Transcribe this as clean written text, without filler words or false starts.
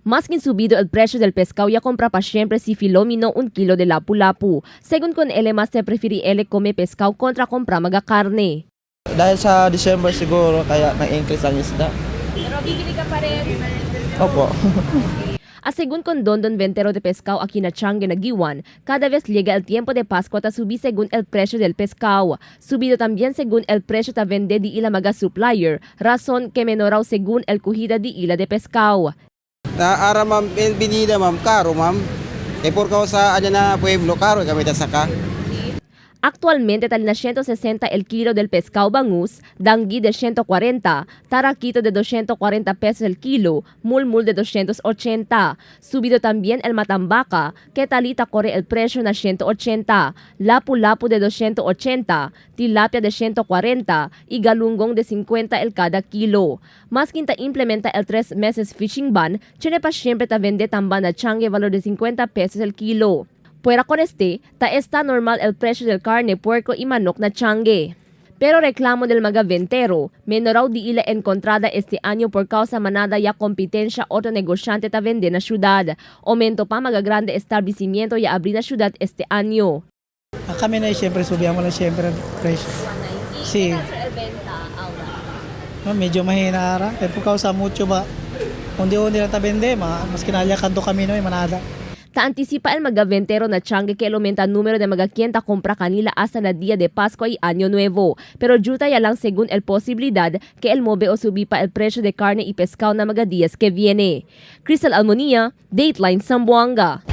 Mas subido el precio del pescado ya compra pa siempre si Filomeno 1 kilo de lapu-lapu. Según con ele mas te preferi ele come pescado kontra compra maga karne. Dahil sa December siguro kaya na-increase ang isda. Pero bibili ka pa rin. Opo. A según con Don Ventero de Pescado aquí na Changi Nagiwan, cada vez llega el tiempo de Pascua ta subí según el precio del pescado. Subido también según el precio ta vende di ila maga supplier, razón que menoraw según el cogida di ila de pescado. Ara ma'am, binida ma'am, karo ma'am. Por causa na pueblo, karo kami saka. Actualmente tal na 160 el kilo del pescado bangus, dangui de 140, taraquito de 240 pesos el kilo, mulmul de 280. Subido también el matambaca, que talita corre el precio na 180, lapu-lapu de 280, tilapia de 140 y galunggong de 50 el cada kilo. Mas quinta implementa el 3 meses fishing ban, tiene pa siempre ta vende tamban na changi valor de 50 pesos el kilo. Fuera con ta está normal el precio del carne, puerco y manok na changi. Pero reklamo del mga ventero, menoraw di ila encontrada este año por causa manada ya competencia otro negosyante ta vende na syudad. Aumento pa mga grande establecimiento ya abrir na syudad este año. Kami na siyempre, subiyamos na siyempre ang presyo. Si, medyo mahina ara. Por causa mucho ba, undi-undi lang tabende, mas kinalya kanto kami no, manada. Ta anticipa el mga ventero na changi que aumenta el número de mga clienta compra kanila hasta na día de Pascua y Año Nuevo. Pero yuta ya lang según el posibilidad que el mobe o subi pa el precio de carne y pescado na mga días que viene. Crystal Almonía, Dateline Zamboanga.